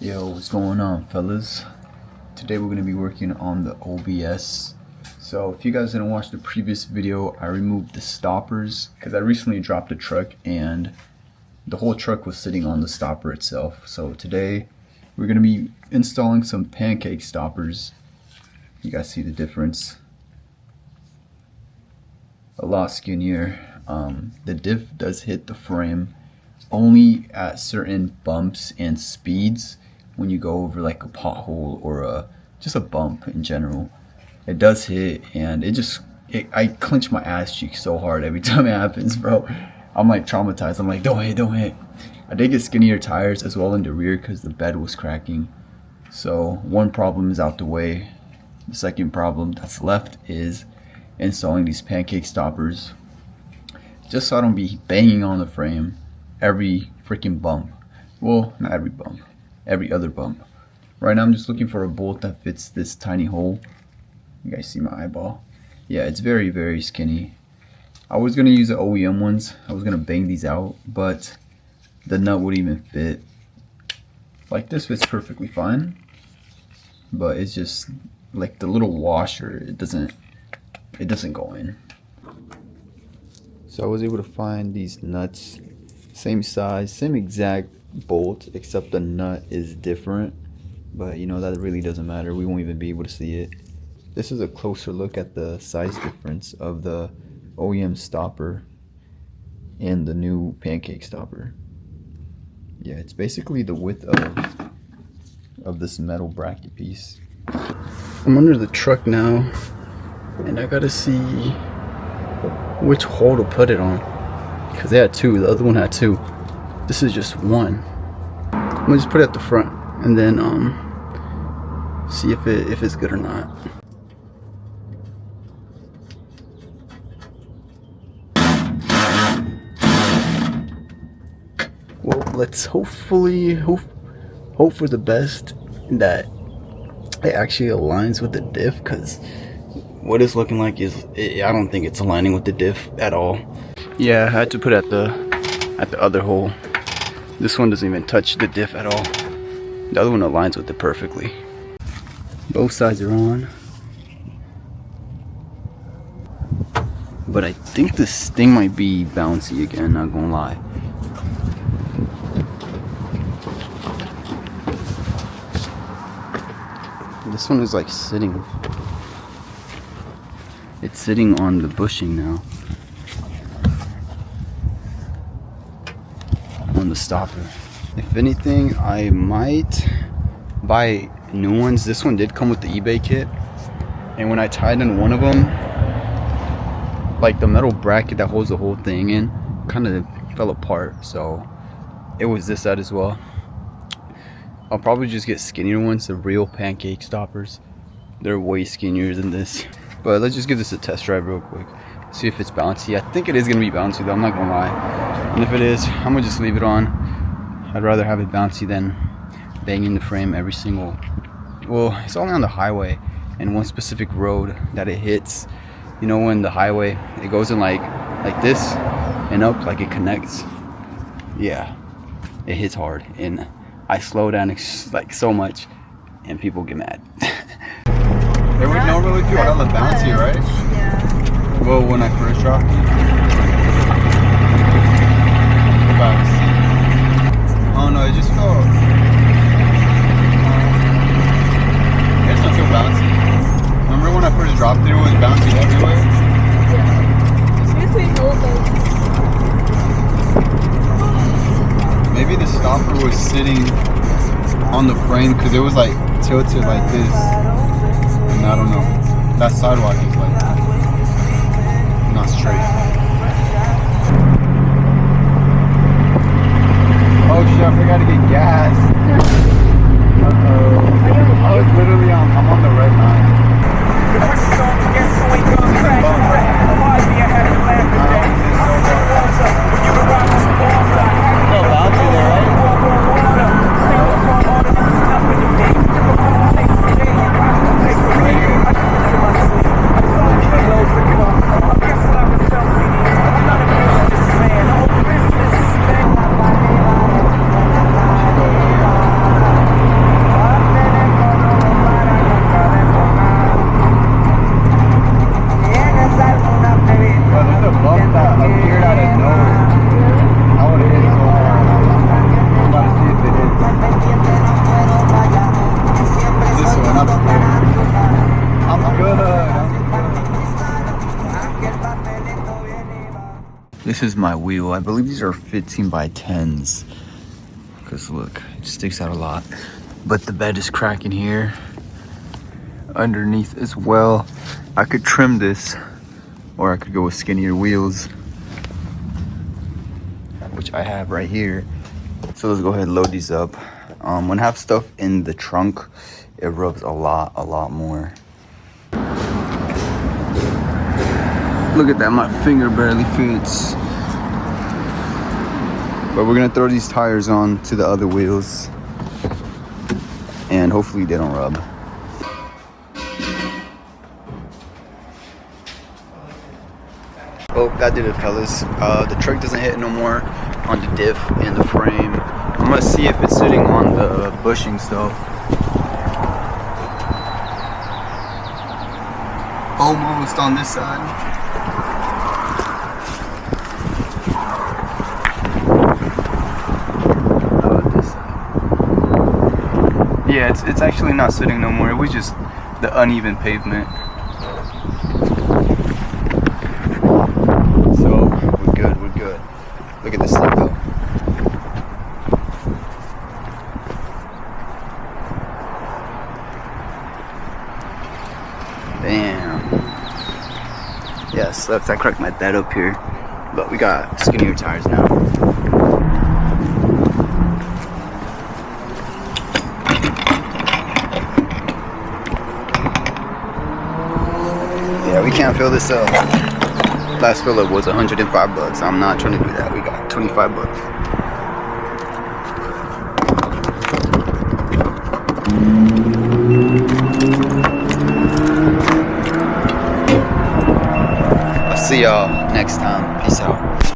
Yo, what's going on, fellas? Today we're going to be working on the OBS. So if you guys didn't watch the previous video, I removed the stoppers because I recently dropped a truck and the whole truck was sitting on the stopper itself. So today we're going to be installing some Pancake stoppers. You guys see the difference? A lot skinnier. The diff does hit the frame only at certain bumps and speeds. When you go over like a pothole or just a bump in general, it does hit, and I clench my ass cheek so hard every time it happens, bro. I'm like traumatized. I'm like, don't hit. I did get skinnier tires as well in the rear because the bed was cracking. So one problem is out the way. The second problem that's left is installing these Pancake stoppers, just so I don't be banging on the frame every freaking bump. Well, not every bump, every other bump. Right now I'm just looking for a bolt that fits this tiny hole. You guys see my eyeball? Yeah, it's very, very skinny. I was gonna use the OEM ones. I was gonna bang these out, but the nut wouldn't even fit. Like this fits perfectly fine, but it's just like the little washer, it doesn't go in. So I was able to find these nuts, same size, same exact bolt, except the nut is different, but you know, that really doesn't matter. We won't even be able to see it. This is a closer look at the size difference of the OEM stopper and the new Pancake stopper. Yeah, it's basically the width of this metal bracket piece. I'm under the truck now and I gotta see which hole to put it on, because they had two, the other one had two. This is just one. I'm gonna just put it at the front and then see if it's good or not. Well, let's hope for the best that it actually aligns with the diff, because what it's looking like is I don't think it's aligning with the diff at all. Yeah, I had to put it at the other hole. This one doesn't even touch the diff at all. The other one aligns with it perfectly. Both sides are on. But I think this thing might be bouncy again, not gonna lie. This one is like sitting. It's sitting on the bushing now. On the stopper. If anything, I might buy new ones. This one did come with the eBay kit, and when I tied in one of them, like the metal bracket that holds the whole thing in kind of fell apart, so it was this side as well. I'll probably just get skinnier ones, the real Pancake stoppers. They're way skinnier than this. But let's just give this a test drive real quick, see if it's bouncy. I think it is gonna be bouncy though, I'm not gonna lie. And if it is, I'm gonna just leave it on. I'd rather have it bouncy than banging the frame every single, well, it's only on the highway and one specific road that it hits. You know, when the highway, it goes in like this and up, like it connects. Yeah, it hits hard, and I slow down like so much and people get mad. They would normally feel hella bouncy, right? Yeah. Well, when I first dropped it, bouncy. Oh no, it just felt. It doesn't feel bouncy. Remember when I first dropped it, it was bouncy everywhere? Yeah. It's usually no bouncy. Maybe the stopper was sitting on the frame because it was like tilted like this. And I don't know. That sidewalk is like not straight. Oh shit, I forgot to get gas. Uh-oh. I was literally I'm on the red line. Selfie. this is my wheel. I believe these are 15 by 10s. Because look, it sticks out a lot. But the bed is cracking here. Underneath as well. I could trim this, or I could go with skinnier wheels, which I have right here. So let's go ahead and load these up. When I have stuff in the trunk, it rubs a lot more. Look at that, my finger barely fits. But we're gonna throw these tires on to the other wheels, and hopefully they don't rub. Oh, that did it, fellas. The truck doesn't hit no more on the diff and the frame. I'm gonna see if it's sitting on the bushings though. Almost on this side. This side. Yeah, it's actually not sitting no more. It was just the uneven pavement. We're good. Look at this thing though. Damn. Yes, I cracked my bed up here, but we got skinnier tires now. Yeah, we can't fill this up. Last fill up was $105. I'm not trying to do that. We got 25 bucks. I'll see y'all next time.